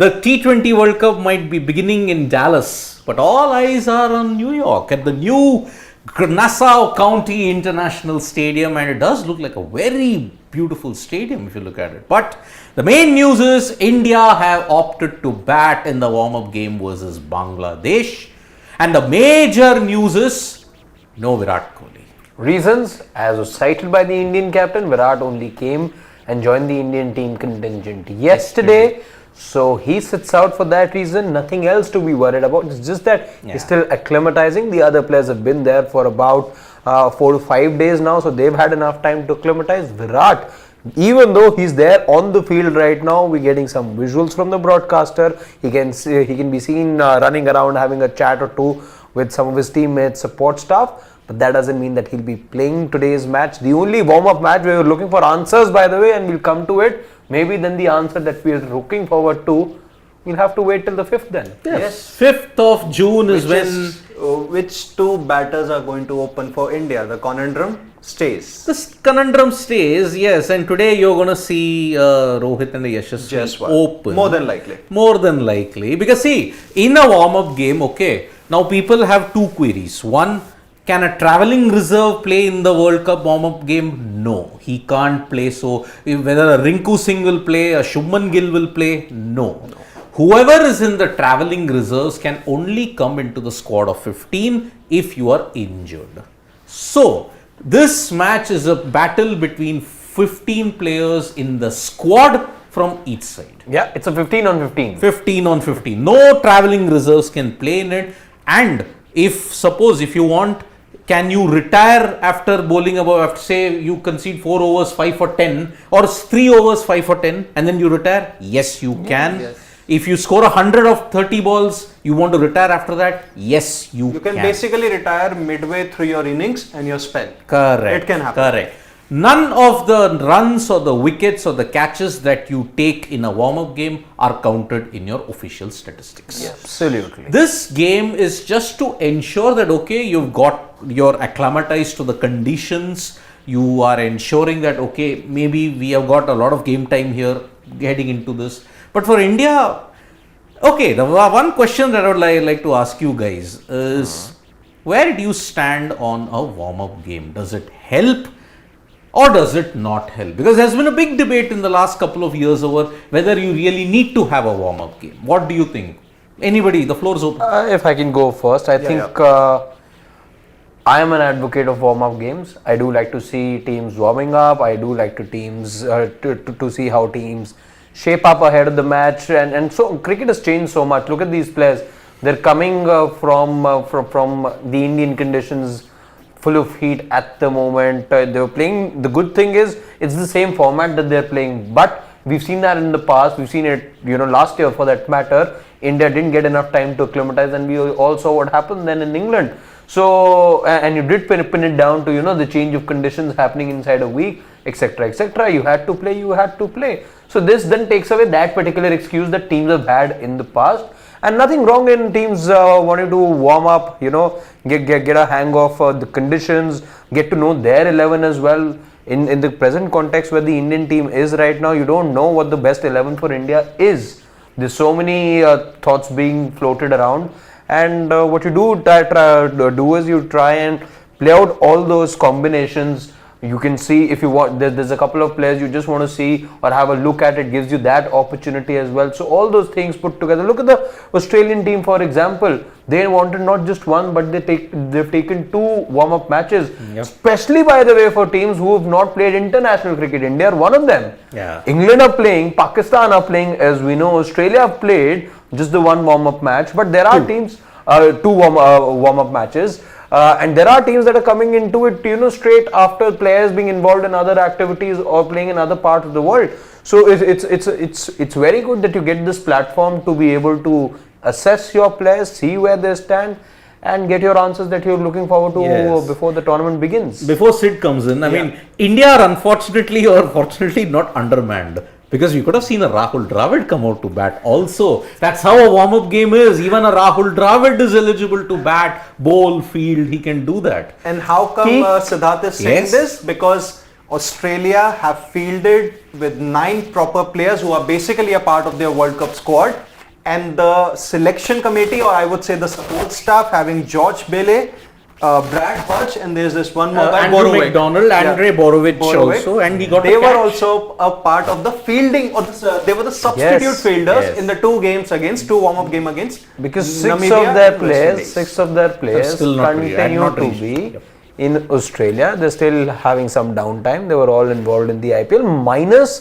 The T20 World Cup might be beginning in Dallas, but all eyes are on New York at the new Nassau County International Stadium, and it does look like a very beautiful stadium if you look at it. But the main news is India have opted to bat in the warm-up game versus Bangladesh, and the major news is no Virat Kohli. Reasons, as was cited by the Indian captain, Virat only came and joined the Indian team contingent yesterday. So he sits out for that reason, nothing else to be worried about. It's just that he's still acclimatizing. The other players have been there for about 4 to 5 days now, so they've had enough time to acclimatize. Virat, even though he's there on the field right now, we're getting some visuals from the broadcaster. He can be seen running around, having a chat or two with some of his teammates, support staff. But that doesn't mean that he'll be playing today's match. The only warm-up match we were looking for answers, by the way, and we'll come to it. Maybe then the answer that we are looking forward to, we'll have to wait till the 5th then. Yes, 5th of June is when... Which two batters are going to open for India? The conundrum stays. This conundrum stays, yes, and today you're going to see Rohit and Yashasvi open. More than likely. More than likely. Because see, in a warm-up game, okay, now people have two queries. One, can a travelling reserve play in the World Cup warm-up game? No, he can't play. So, whether a Rinku Singh will play, a Shubman Gill will play? No. Whoever is in the travelling reserves can only come into the squad of 15 if you are injured. So, this match is a battle between 15 players in the squad from each side. Yeah, it's a 15 on 15. 15 on 15. No travelling reserves can play in it. And if you want, can you retire after bowling above, after say you concede 4 overs 5 for 10 or 3 overs 5 for 10 and then you retire? Yes, you can. Yes. If you score 100 of 30 balls, you want to retire after that? Yes, you can. You can basically retire midway through your innings and your spell. Correct. It can happen. Correct. None of the runs or the wickets or the catches that you take in a warm-up game are counted in your official statistics. Yeah, absolutely. This game is just to ensure that, okay, you're acclimatized to the conditions. You are ensuring that, okay, maybe we have got a lot of game time here heading into this. But for India, okay, the one question that I would like to ask you guys is, where do you stand on a warm-up game? Does it help? Or does it not help? Because there's been a big debate in the last couple of years over whether you really need to have a warm-up game. What do you think? Anybody, the floor is open. If I can go first, I think I am an advocate of warm-up games. I do like to see teams warming up. I do like to see how teams shape up ahead of the match. And so cricket has changed so much. Look at these players. They're coming from the Indian conditions, full of heat at the moment. They're playing. The good thing is it's the same format that they're playing, but we've seen that in the past. We've seen it, last year for that matter. India didn't get enough time to acclimatize, and we all saw what happened then in England. So, and you did pin it down to the change of conditions happening inside a week, etc., etc. You had to play. So this then takes away that particular excuse that teams have had in the past. And nothing wrong in teams wanting to warm up, get a hang of the conditions, get to know their 11 as well. In the present context where the Indian team is right now, you don't know what the best 11 for India is. There's so many thoughts being floated around, and what you do is you try and play out all those combinations. You can see if you want, there's a couple of players you just want to see or have a look at, it gives you that opportunity as well. So all those things put together. Look at the Australian team, for example. They wanted not just one, but they've taken 2 warm-up matches. Especially, by the way, for teams who have not played international cricket. India are one of them. Yeah. England are playing, Pakistan are playing, as we know. Australia have played just the 1 warm-up match, but there are teams, 2 warm-up matches. And there are teams that are coming into it, straight after players being involved in other activities or playing in other parts of the world. So it's very good that you get this platform to be able to assess your players, see where they stand, and get your answers that you're looking forward to before the tournament begins. Before Sid comes in, I mean, India are unfortunately or fortunately not undermanned. Because you could have seen a Rahul Dravid come out to bat also. That's how a warm-up game is. Even a Rahul Dravid is eligible to bat, bowl, field. He can do that. And how come Siddharth is saying this? Because Australia have fielded with 9 proper players who are basically a part of their World Cup squad. and the selection committee, or I would say the support staff, having George Bailey, Brad Hodge, and there's this one more guy, Andrew Borowick. McDonald, Andre Borowick also, and he got They a were catch. also a part of the fielding, or they were the substitute Yes, fielders yes. in the two warm-up game against Because Namibia six of their players still not reached. continue Not to reached. be Yep. in Australia. They're still having some downtime. They were all involved in the IPL, minus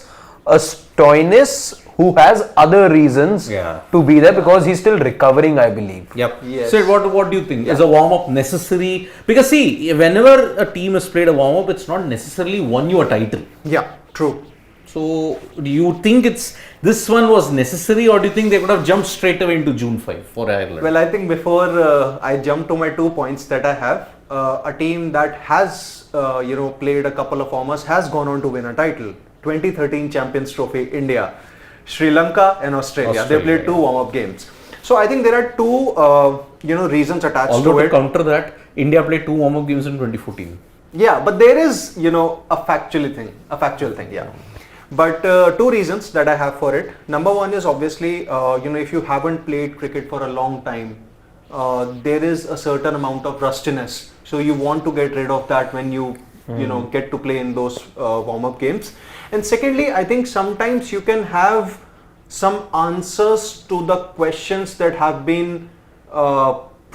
a Stoinis who has other reasons Yeah. to be there because he's still recovering, I believe. Yep. Yes. So what do you think? Is a warm up necessary? Because see, whenever a team has played a warm up, it's not necessarily won you a title. Yeah, true. So do you think this one was necessary, or do you think they could have jumped straight away into June 5 for Ireland? Well, I think before I jump to my 2 points that I have, a team that has played a couple of formers has gone on to win a title. 2013 Champions Trophy, India, Sri Lanka and Australia. They played 2 warm-up games. So I think there are 2 reasons attached Although to to it. counter that, India played 2 warm up games in 2014. Yeah, but there is a factual thing. Yeah. But 2 reasons that I have for it. Number 1 is obviously, if you haven't played cricket for a long time, there is a certain amount of rustiness. So you want to get rid of that when you get to play in those warm-up games. And secondly, I think sometimes you can have some answers to the questions that have been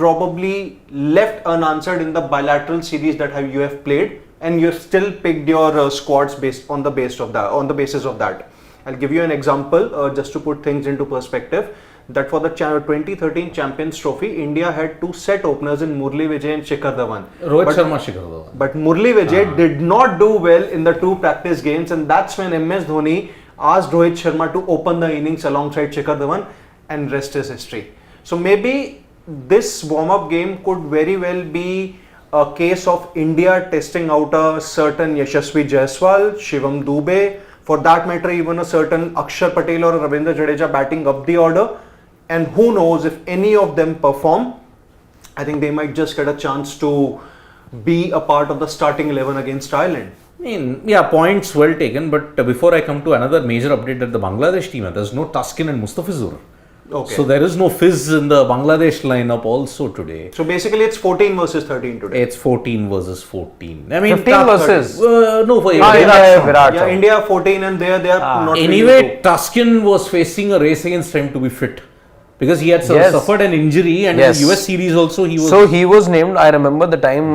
probably left unanswered in the bilateral series that you have played, and you've still picked your squads based on the basis of that. I'll give you an example just to put things into perspective. That for the 2013 Champions Trophy, India had 2 set openers in Murli Vijay and Shikhar Dhawan. Rohit Sharma, Shikhar Dhawan. But Murli Vijay did not do well in the 2 practice games, and that's when MS Dhoni asked Rohit Sharma to open the innings alongside Shikhar Dhawan, and rest is history. So maybe this warm-up game could very well be a case of India testing out a certain Yashasvi Jaiswal, Shivam Dube, for that matter even a certain Akshar Patel or Ravindra Jadeja batting up the order. And who knows, if any of them perform, I think they might just get a chance to be a part of the starting 11 against Ireland. I mean, yeah, points well taken. But before I come to another major update at the Bangladesh team, there's no Taskin and Mustafizur. Okay. So there is no Fizz in the Bangladesh lineup also today. So basically it's 14 versus 13 today. It's 14 versus 14. I mean, 15 versus. no, for Virat. Yeah, India 14 and they are not Anyway, really Taskin was facing a race against time to be fit, because he had Yes. suffered an injury, and Yes. in the US series also he was. So he was named. I remember the time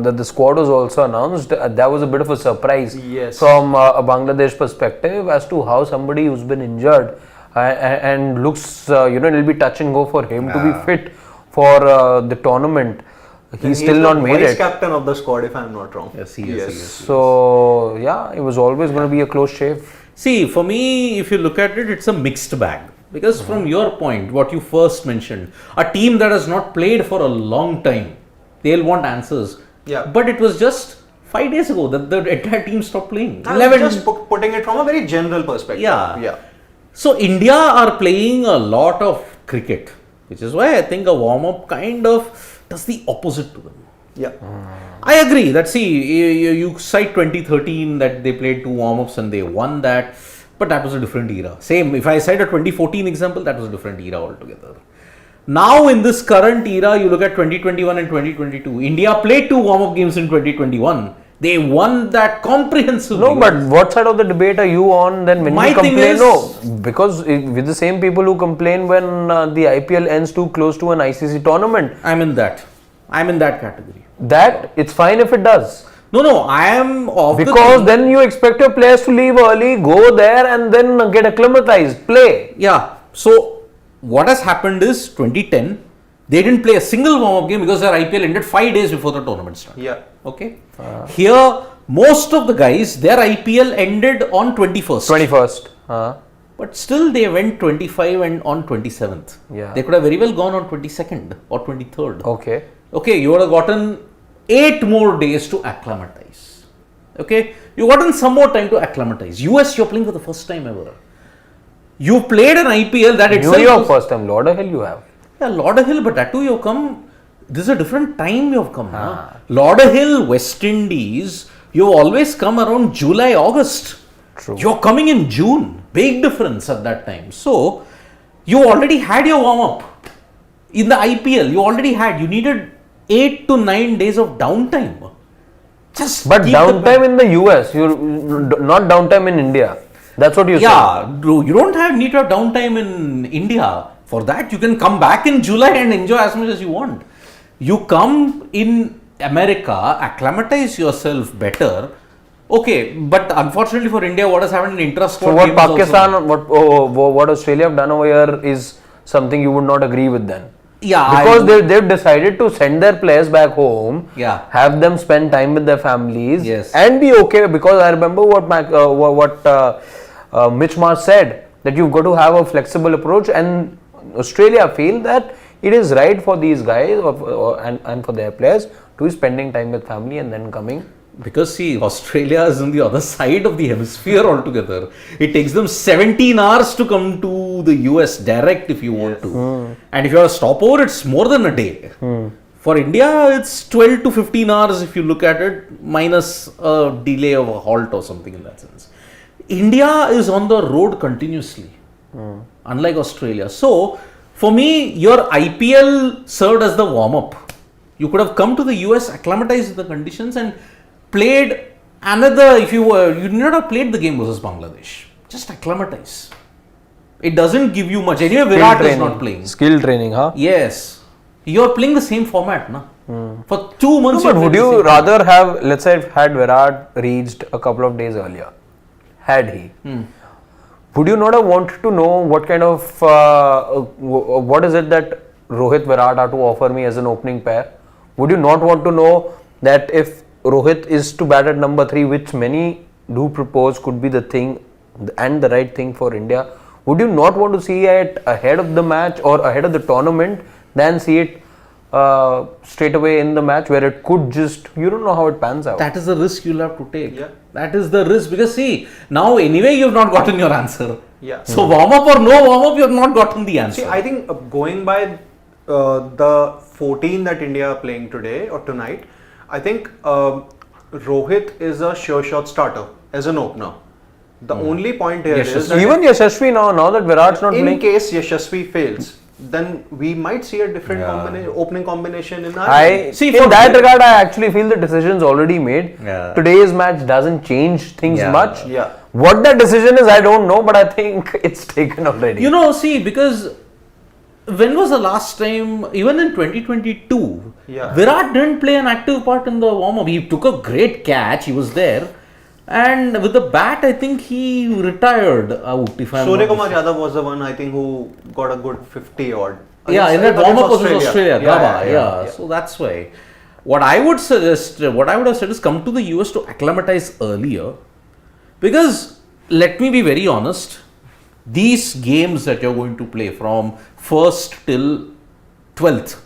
that the squad was also announced. That was a bit of a surprise Yes. from a Bangladesh perspective as to how somebody who's been injured and looks, it'll be touch and go for him to be fit for the tournament. He's still not made vice it. captain of the squad, if I'm not wrong. Yes, he is. So yeah, it was always going to be a close shave. See, for me, if you look at it, it's a mixed bag. Because from your point, what you first mentioned, a team that has not played for a long time, they'll want answers. Yeah. But it was just 5 days ago that the entire team stopped playing. I'm just putting it from a very general perspective. Yeah. So India are playing a lot of cricket, which is why I think a warm-up kind of does the opposite to them. Yeah. I agree that, see, you cite 2013 that they played 2 warm-ups and they won that, but that was a different era. Same, if I cite a 2014 example, that was a different era altogether. Now in this current era, you look at 2021 and 2022, India played 2 warm-up games in 2021. They won that comprehensively. No, but what side of the debate are you on then when My you thing complain? is- No, because with the same people who complain when the IPL ends too close to an ICC tournament, I'm in that category. that it's fine if it does. No, I am of the Because thing- then you expect your players to leave early, go there and then get acclimatized, play. Yeah. So what has happened is 2010, they didn't play a single warm-up game because their IPL ended 5 days before the tournament started. Yeah. Okay. Here, most of the guys, their IPL ended on 21st. 21st. But still, they went 25 and on 27th. Yeah. They could have very well gone on 22nd or 23rd. Okay. Okay, you would have gotten 8 more days to acclimatize. Okay, you gotten some more time to acclimatize. US, you're playing for the first time ever. You played an IPL that itself. New York first time, Lauderhill you have. Yeah, Lauderhill, but that too you've come. This is a different time you've come. Huh? Lauderhill, West Indies, you've always come around July, August. True. You're coming in June. Big difference at that time. So, You already had your warm-up. In the IPL, you already had. You needed 8 to 9 days of downtime. But downtime in the US, not downtime in India. That's what you said. Yeah, you don't need to have downtime in India. For that, you can come back in July and enjoy as much as you want. You come in America, acclimatize yourself better. Okay, but unfortunately for India, what has happened in intra-squad So what games Pakistan, also, what Australia have done over here is something you would not agree with then. Yeah, Because they've decided to send their players back home, Yeah. have them spend time with their families, Yes. and be okay. Because I remember what Mitch Marsh said, that you've got to have a flexible approach, and Australia feel that it is right for these guys and for their players to be spending time with family and then coming. Because see, Australia is on the other side of the hemisphere altogether. It takes them 17 hours to come to the US direct if you want to. And if you have a stopover, it's more than a day. For India, it's 12 to 15 hours if you look at it, minus a delay of a halt or something in that sense. India is on the road continuously, unlike Australia. So, for me, your IPL served as the warm-up. You could have come to the US, acclimatized the conditions and played another, if you did not have played the game versus Bangladesh. Just acclimatize. It doesn't give you much. Anyway, Virat is not playing. Skill training, huh? Yes. You are playing the same format, na? For 2 months. No, but would you rather have, let's say, had Virat reached a couple of days earlier? Had he? Would you not have wanted to know what kind of, what is it that Rohit Virat are to offer me as an opening pair? Would you not want to know that if Rohit is to bat at number 3, which many do propose could be the thing and the right thing for India, would you not want to see it ahead of the match or ahead of the tournament than see it straight away in the match where it could just, you don't know how it pans out? That is the risk you'll have to take. Yeah. That is the risk because see, now anyway you have not gotten your answer. Yeah. So warm up or no warm up, you have not gotten the answer. See, I think going by the 14 that India are playing today or tonight, I think Rohit is a sure shot starter as an opener. The only point here is that even Yashasvi now that Virat's not in playing. case Yashasvi fails, then we might see a different opening combination in our In that regard, I actually feel the decision's already made. Yeah. Today's match doesn't change things much. Yeah. What that decision is, I don't know, but I think it's taken already. You know, see, because when was the last time, even in 2022, Virat didn't play an active part in the warm-up. He took a great catch, he was there. And with the bat, I think he retired out. Surya Kumar Yadav was the one, I think, who got a good 50 odd. Yeah, in that warm-up was Australia. Yeah. So that's why. What I would suggest, what I would have said is come to the US to acclimatize earlier. Because, let me be very honest, these games that you're going to play from 1st till 12th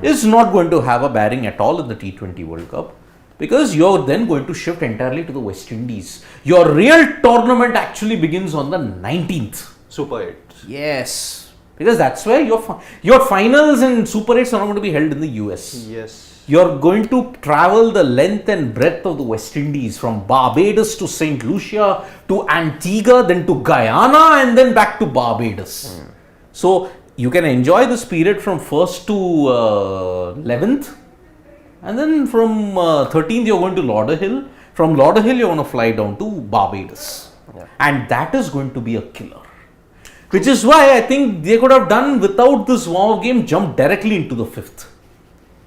is not going to have a bearing at all in the T20 World Cup. Because you're then going to shift entirely to the West Indies. Your real tournament actually begins on the 19th. Super 8. Yes. Because that's where your finals and Super 8s are not going to be held in the US. Yes. You're going to travel the length and breadth of the West Indies from Barbados to St. Lucia to Antigua, then to Guyana and then back to Barbados. So you can enjoy this period from 1st to 11th. And then from 13th you're going to Lauderhill. From Lauderhill you're going to fly down to Barbados. And that is going to be a killer. Which is why I think they could have done without this warm-up game, jumped directly into the 5th.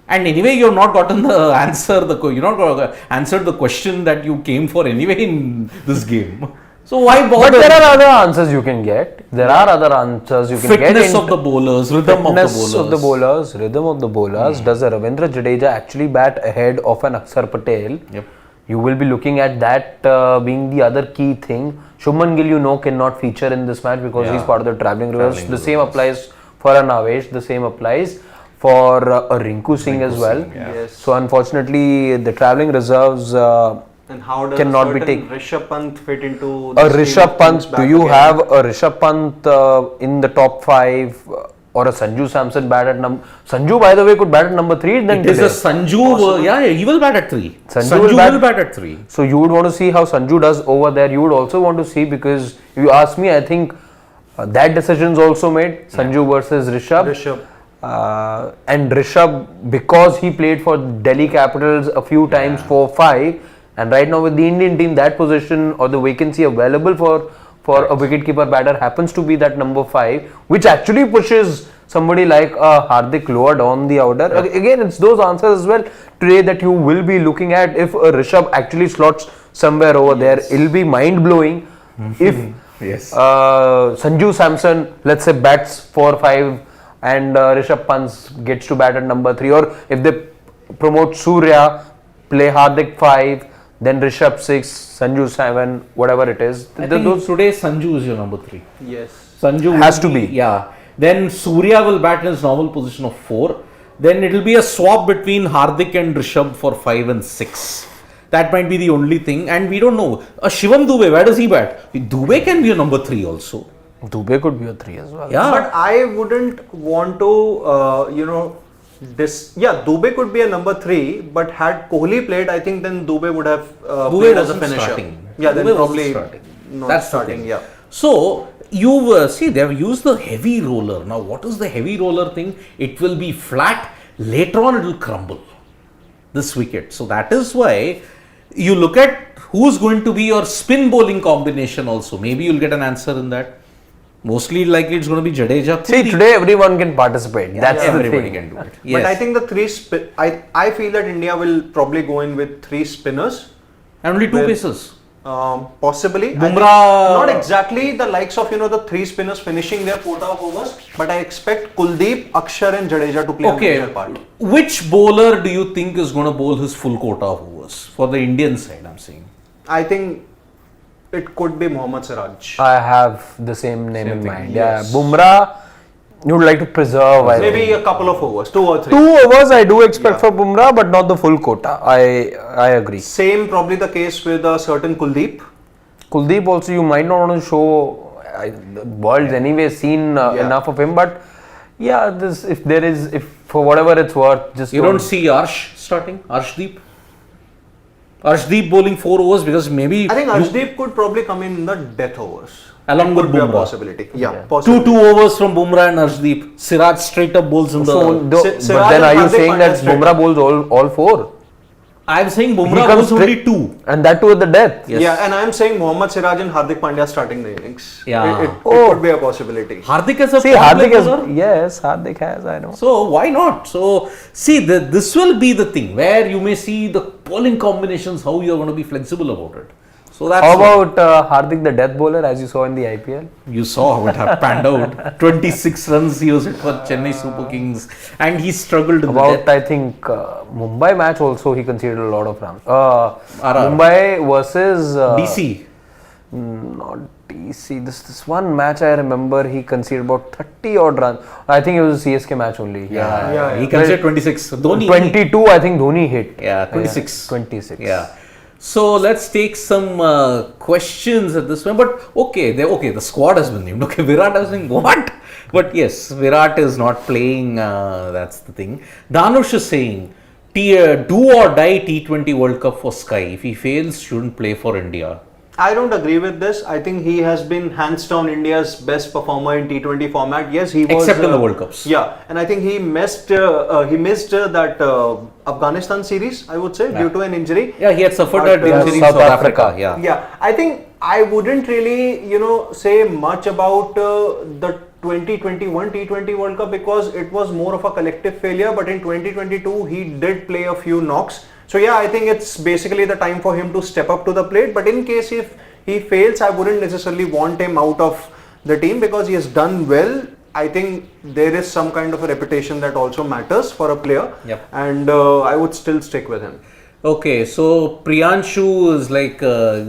And anyway you've not gotten the answer, you've not answered the question that you came for anyway in this game. So why bother? But there are other answers you can get. There are other answers you can get. Fitness of the bowlers, rhythm of the bowlers. Rhythm of the bowlers. Does a Ravindra Jadeja actually bat ahead of an Akshar Patel? Yep. You will be looking at that being the other key thing. Shubman Gill, cannot feature in this match because he's part of the travelling reserves. The same applies for an Avesh. The same applies for a Rinku Singh as well. Yes. So unfortunately, the travelling reserves and how does cannot be taken. Rishabh Pant fit into A Rishabh Pant, do you have a Rishabh Pant in the top 5 or a Sanju Samson bat at number? Sanju, by the way, could bat at number 3. Then it is a Sanju, he will bat at 3. Sanju will bat at 3. So you would want to see how Sanju does over there. You would also want to see, because if you ask me, I think That decision's also made. Sanju versus Rishabh. And Rishabh, because he played for Delhi Capitals a few times, 4-5, and right now with the Indian team, that position or the vacancy available for a wicketkeeper batter happens to be that number 5, which actually pushes somebody like Hardik lower down the order. Again, it's those answers as well today that you will be looking at. If Rishabh actually slots somewhere over there, it'll be mind blowing. If Sanju Samson, let's say, bats 4-5 and Rishabh Pant gets to bat at number 3, or if they promote Surya, play Hardik 5, then Rishabh 6, Sanju 7, whatever it is. I think today Sanju is your number 3. Yes. Sanju has to be. Yeah. Then Surya will bat in his normal position of 4. Then it will be a swap between Hardik and Rishabh for 5 and 6. That might be the only thing. And we don't know. Shivam Dube, where does he bat? Dube can be a number 3 also. Dube could be a 3 as well. Yeah. But I wouldn't want to, Dube could be a number 3, but had Kohli played, I think then Dube would have played as a finisher. Starting. Yeah, then Dube probably starting. not That's starting. Yeah. So you see, they have used the heavy roller. Now, what is the heavy roller thing? It will be flat. Later on, it will crumble. This wicket. So that is why you look at who's going to be your spin bowling combination also. Maybe you'll get an answer in that. Mostly likely it's going to be Jadeja. See, today everyone can participate. That's everybody the thing. can do it. Yes. But I think the 3 I feel that India will probably go in with 3 spinners. And only 2 paces. Possibly. Bumrah. Not exactly the likes of the 3 spinners finishing their quota of overs, but I expect Kuldeep, Akshar and Jadeja to play a major part. Which bowler do you think is going to bowl his full quota of overs? For the Indian side, I'm saying. I think it could be Mohammad Siraj. I have the same name in mind. Yes. Yeah, Bumrah, you would like to preserve. Maybe a couple of overs, 2 or 3. 2 overs I do expect for Bumrah, but not the full quota. I agree. Same probably the case with a certain Kuldeep. Kuldeep also, you might not want to show. The world's anyway seen enough of him, but yeah, this if for whatever it's worth, just you don't see Arsh starting, Arshdeep bowling 4 overs because maybe I think Arshdeep could probably come in the death overs. Along with Could be a Bumrah. possibility. Yeah, possibility. 2 overs from Bumrah and Arshdeep. Siraj straight up bowls in the. but Siraj then are and you Hardik saying that Pandya straight Bumrah bowls all 4? I'm saying He Bumrah comes bowls only straight- 2. And that too at the death. Yes. Yeah, and I'm saying Mohammad Siraj and Hardik Pandya starting the innings. Yeah. It could be a possibility. Hardik has a See, problem, Hardik sir. yes, Hardik has, I know. So why not? So see, this will be the thing where you may see the bowling combinations, how you are going to be flexible about it. So that's How about Hardik the death bowler, as you saw in the IPL? you saw how it had panned out. 26 runs he was hit for Chennai Super Kings, and he struggled in the About, death. I think, Mumbai match also he conceded a lot of runs. RR. Mumbai versus DC. not DC. This one match I remember he conceded about 30 odd runs. I think it was a CSK match only. Yeah. He considered 26. Dhoni. 22, I think Dhoni hit. Yeah, 26. 26. Yeah. So let's take some questions at this point. But the squad has been named. Okay, Virat has been what? But yes, Virat is not playing. That's the thing. Danush is saying, do or die T20 World Cup for Sky. If he fails, shouldn't play for India. I don't agree with this. I think he has been hands down India's best performer in T20 format. Yes, he was. Except in the World Cups. Yeah, and I think he missed that Afghanistan series, I would say, due to an injury. Yeah, he had suffered But, that injury in South South Africa. Africa. Yeah. Yeah, I think I wouldn't really, say much about the 2021 T20 World Cup because it was more of a collective failure. But in 2022, he did play a few knocks. So yeah, I think it's basically the time for him to step up to the plate. But in case if he fails, I wouldn't necessarily want him out of the team because he has done well. I think there is some kind of a reputation that also matters for a player. Yep. And I would still stick with him. Okay, so Priyanshu is like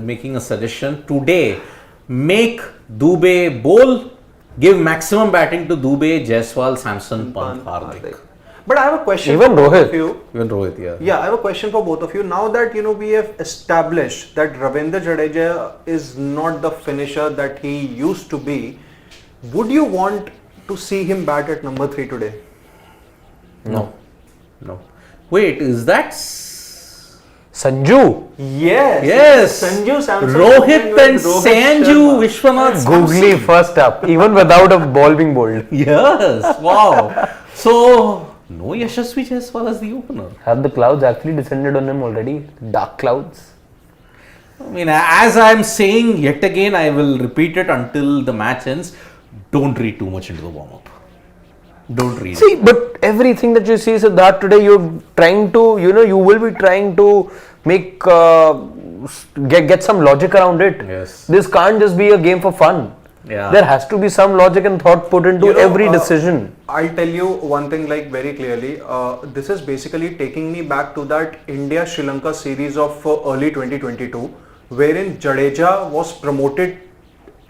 making a suggestion. Today, make Dube bowl, give maximum batting to Dube, Jaiswal, Samson, Pant, Hardik. But I have a question Even for both Rohit. of you. Even Rohit, yeah. Yeah, I have a question for both of you. Now that we have established that Ravindra Jadeja is not the finisher that he used to be, would you want to see him bat at number 3 today? No. Wait, is that... Sanju. Yes. Sanju Samson. Rohit with and Rohit Sanju Sharma. Vishwanath. Googly first up, even without a ball being bowled. Yes. Wow. So no Yashasvi Jaiswal as the opener. Have the clouds actually descended on him already? Dark clouds. I mean, as I'm saying yet again, I will repeat it until the match ends. Don't read too much into the warm-up. Don't read. See, but everything that you see, Siddharth, today you're trying to, you will be trying to make, get some logic around it. Yes. This can't just be a game for fun. Yeah. There has to be some logic and thought put into every decision. I'll tell you one thing like very clearly. This is basically taking me back to that India-Sri Lanka series of early 2022, wherein Jadeja was promoted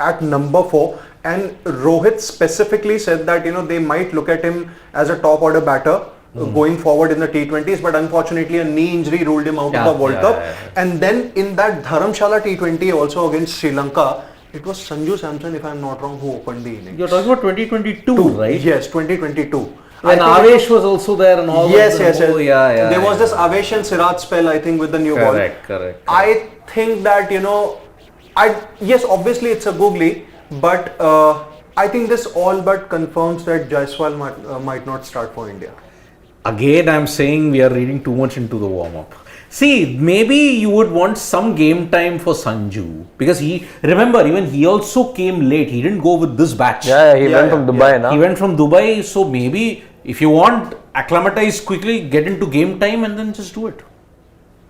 at number 4. And Rohit specifically said that they might look at him as a top order batter going forward in the T20s, but unfortunately a knee injury ruled him out of the World Cup. And then in that Dharamshala T20 also against Sri Lanka, it was Sanju Samson, if I'm not wrong, who opened the innings. You're talking about 2022, right? Yes, 2022. When Avesh was also there and all. Yes. Oh, yeah. There was this Avesh and Virat spell, I think, with the new ball. Correct. I think that yes, obviously it's a googly. But I think this all but confirms that Jaiswal might not start for India. Again, I'm saying we are reading too much into the warm-up. See, maybe you would want some game time for Sanju because remember, even he also came late. He didn't go with this batch. Yeah, he went from Dubai now. He went from Dubai, so maybe if you want acclimatize quickly, get into game time and then just do it.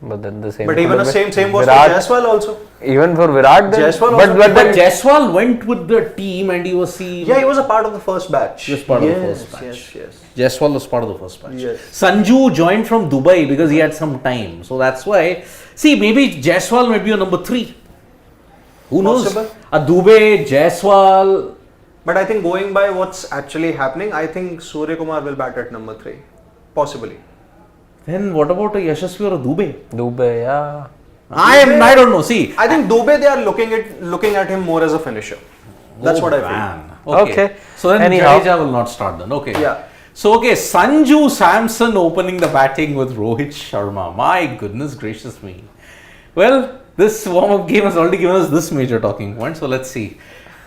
But then the same. But even the same was Virat, for Jaiswal also. Even for Virat, then. Jaiswal But Jaiswal went with the team and he was seen. Yeah, he was a part of the first batch. He was part of the first batch. Yes. Jaiswal was part of the first batch. Yes. Sanju joined from Dubai because he had some time. So that's why. See, maybe Jaiswal might be a number 3. Who knows? A Dubey, Jaiswal. But I think going by what's actually happening, I think Surya Kumar will bat at number 3. Possibly. Then what about a Yashasvi or a Dubey? Dubey, yeah. I don't know. See, I think Dubey, they are looking at him more as a finisher. That's what I feel. Okay. So then Anyhow. Jadeja will not start then. Okay. Yeah. So Sanju Samson opening the batting with Rohit Sharma. My goodness gracious me. Well, this warm-up game has already given us this major talking point. So let's see.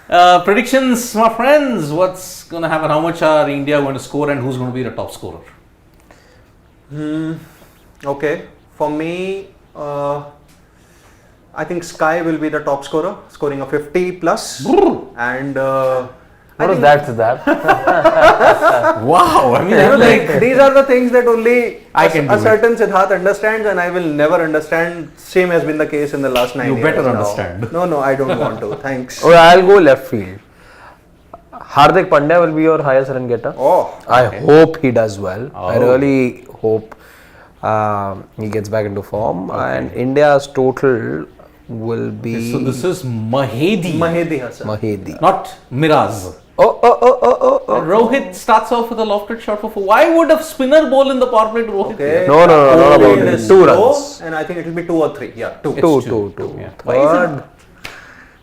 Predictions, my friends. What's going to happen? How much are India going to score and who's going to be the top scorer? Okay. For me, I think Sky will be the top scorer, scoring a 50 plus. And What was that, Siddharth? Wow. I mean, these are the things that only I can a do certain Siddharth understands, and I will never understand. Same has been the case in the last 9 years. You better now. understand. No, I don't want to. Thanks. Oh, I'll go left field. Hardik Pandya will be your highest run getter. Oh, I hope he does well. Oh. I really hope he gets back into form. And India's total will be. so this is Mahedi. Mahedi Hassan. Mahedi. Not Miraz. Oh. Rohit starts off with a lofted shot for 4. Why would a spinner bowl in the power play to Rohit? Okay. No, not about It it. is 2 low, runs. and I think it will be 2 or 3. Yeah, 2. It's 2. Yeah. Third.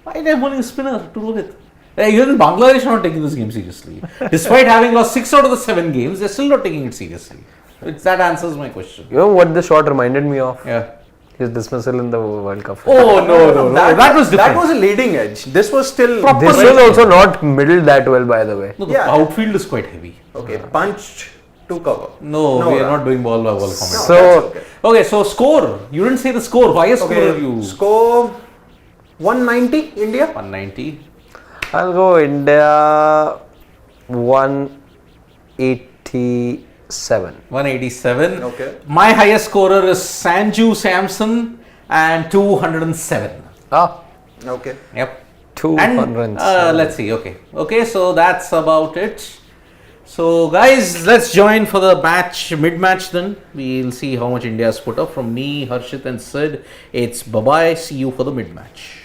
Why are they bowling spinner to Rohit? Even Bangladesh are not taking this game seriously. Despite having lost 6 out of the 7 games, they're still not taking it seriously. That answers my question. You know what this shot reminded me of? Yeah. His dismissal in the World Cup. Oh, no. That was different. That was a leading edge. This was still This was also not middled that well, by the way. No, the Yeah. outfield is quite heavy. okay. Punched to cover. No, we are run. not doing ball by ball format. So, That's okay. Okay, so score. You didn't say the score. Highest score are you? Score 190 India. 190. I'll go India 187. 187. Okay. My highest scorer is Sanju Samson and 207. Okay. Yep. 207. And let's see. Okay, so that's about it. So guys, let's join for the mid-match then. We'll see how much India has put up. From me, Harshit and Sid, it's bye-bye. See you for the mid-match.